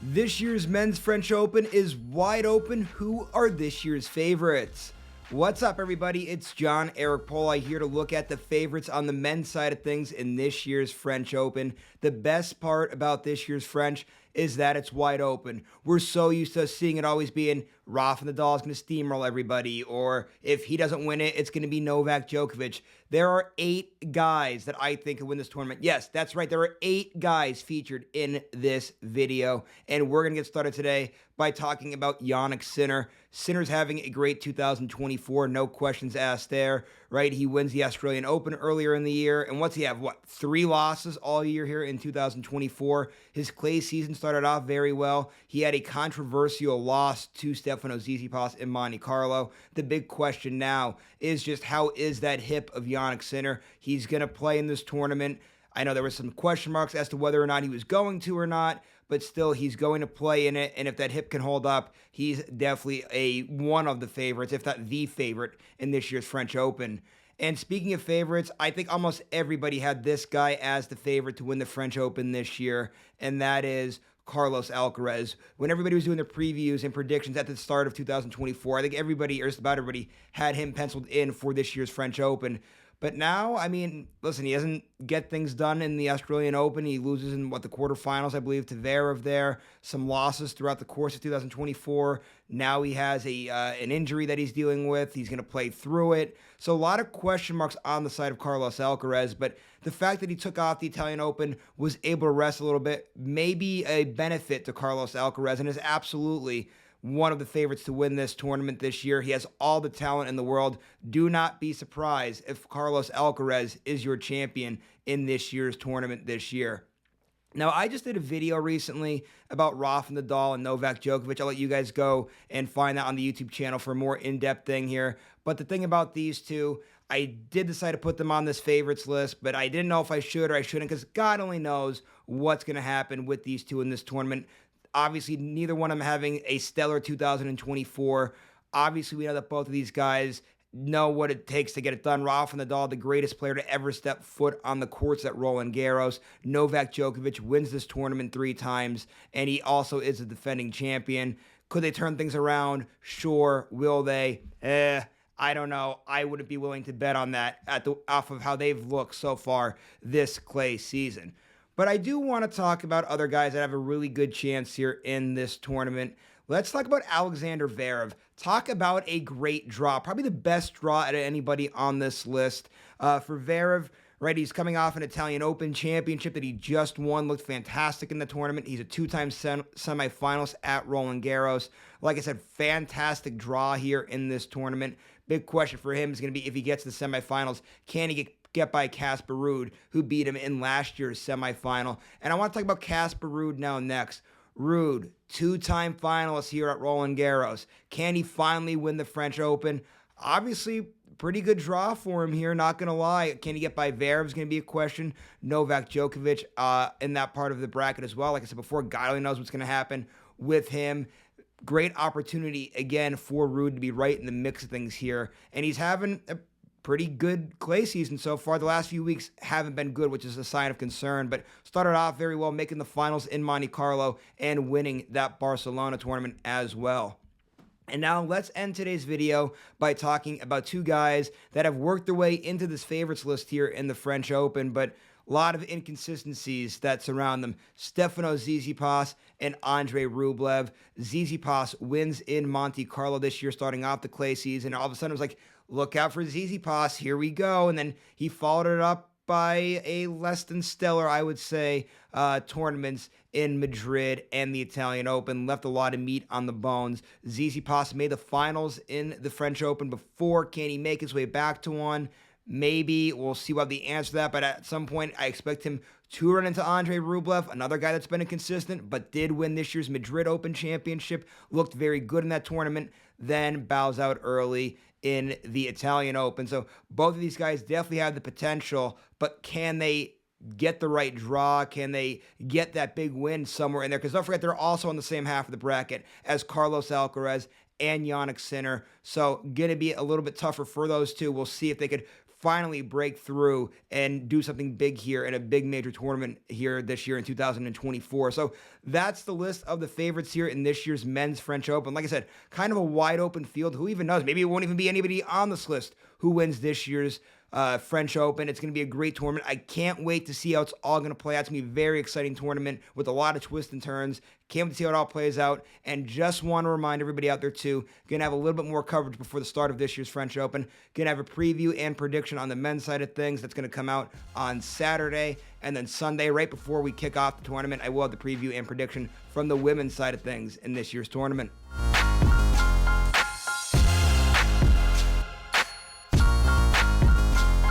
This year's men's French Open is wide open. Who are this year's favorites? What's up, everybody? It's John Eric Poli here to look at the favorites on the men's side of things in this year's French Open. The best part about this year's French is that it's wide open. We're so used to seeing it always being Rafael Nadal is going to steamroll everybody, or if he doesn't win it, it's going to be Novak Djokovic. There are 8 guys that I think can win this tournament. Yes, that's right. There are 8 guys featured in this video, and we're going to get started today by talking about Jannik Sinner. Sinner's having a great 2024, no questions asked there, right? He wins the Australian Open earlier in the year, and what's he have? 3 losses all year here in 2024. His clay season started off very well. He had a controversial loss to Stefanos Tsitsipas in Monte Carlo. The big question now is just how is that hip of Jannik Sinner? He's going to play in this tournament. I know there were some question marks as to whether or not he was going to or not, but still he's going to play in it, and if that hip can hold up, he's definitely one of the favorites, if not the favorite, in this year's French Open. And speaking of favorites, I think almost everybody had this guy as the favorite to win the French Open this year, and that is Carlos Alcaraz. When everybody was doing their previews and predictions at the start of 2024, I think everybody, or just about everybody, had him penciled in for this year's French Open. But now, I mean, listen, he doesn't get things done in the Australian Open. He loses in, the quarterfinals, I believe, to Zverev there. Some losses throughout the course of 2024. Now he has an injury that he's dealing with. He's going to play through it. So a lot of question marks on the side of Carlos Alcaraz. But the fact that he took off the Italian Open, was able to rest a little bit, may be a benefit to Carlos Alcaraz, and is absolutely one of the favorites to win this tournament this year. He has all the talent in the world. Do not be surprised if Carlos Alcaraz is your champion in this year's tournament this year. Now, I just did a video recently about Rafael Nadal and Novak Djokovic. I'll let you guys go and find that on the YouTube channel for a more in-depth thing here. But the thing about these two, I did decide to put them on this favorites list, but I didn't know if I should or I shouldn't, because God only knows what's going to happen with these two in this tournament. Obviously, neither one of them having a stellar 2024. Obviously, we know that both of these guys know what it takes to get it done. Rafael Nadal, the greatest player to ever step foot on the courts at Roland Garros. Novak Djokovic wins this tournament 3 times, and he also is a defending champion. Could they turn things around? Sure. Will they? I don't know. I wouldn't be willing to bet on that off of how they've looked so far this clay season. But I do want to talk about other guys that have a really good chance here in this tournament. Let's talk about Alexander Zverev. Talk about a great draw. Probably the best draw out of anybody on this list. For Zverev, right, he's coming off an Italian Open championship that he just won. Looked fantastic in the tournament. He's a 2-time semifinalist at Roland Garros. Like I said, fantastic draw here in this tournament. Big question for him is going to be if he gets to the semifinals, can he get by Casper Ruud, who beat him in last year's semifinal. And I want to talk about Casper Ruud now next. Ruud, 2-time finalist here at Roland Garros. Can he finally win the French Open? Obviously, pretty good draw for him here, not going to lie. Can he get by Zverev is going to be a question. Novak Djokovic in that part of the bracket as well. Like I said before, God only knows what's going to happen with him. Great opportunity, again, for Ruud to be right in the mix of things here. And he's having a pretty good clay season so far. The last few weeks haven't been good, which is a sign of concern, but started off very well, making the finals in Monte Carlo and winning that Barcelona tournament as well. And now let's end today's video by talking about 2 guys that have worked their way into this favorites list here in the French Open, but a lot of inconsistencies that surround them. Stefanos Tsitsipas and Andrey Rublev. Tsitsipas wins in Monte Carlo this year, starting off the clay season. All of a sudden, it was like, look out for Tsitsipas, here we go. And then he followed it up by a less than stellar, I would say, tournaments in Madrid and the Italian Open. Left a lot of meat on the bones. Tsitsipas made the finals in the French Open before. Can he make his way back to one? Maybe. We'll see what the answer to that, but at some point, I expect him to run into Andrey Rublev, another guy that's been inconsistent, but did win this year's Madrid Open Championship, looked very good in that tournament, then bows out early in the Italian Open. So both of these guys definitely have the potential, but can they get the right draw? Can they get that big win somewhere in there? Because don't forget, they're also on the same half of the bracket as Carlos Alcaraz and Jannik Sinner. So going to be a little bit tougher for those two. We'll see if they could finally break through and do something big here in a big major tournament here this year in 2024. So that's the list of the favorites here in this year's men's French Open. Like I said, kind of a wide open field. Who even knows? Maybe it won't even be anybody on this list who wins this year's French Open. It's going to be a great tournament. I can't wait to see how it's all going to play out. It's going to be a very exciting tournament with a lot of twists and turns. Can't wait to see how it all plays out. And just want to remind everybody out there too, going to have a little bit more coverage before the start of this year's French Open. Going to have a preview and prediction on the men's side of things. That's going to come out on Saturday. And then Sunday, right before we kick off the tournament, I will have the preview and prediction from the women's side of things in this year's tournament.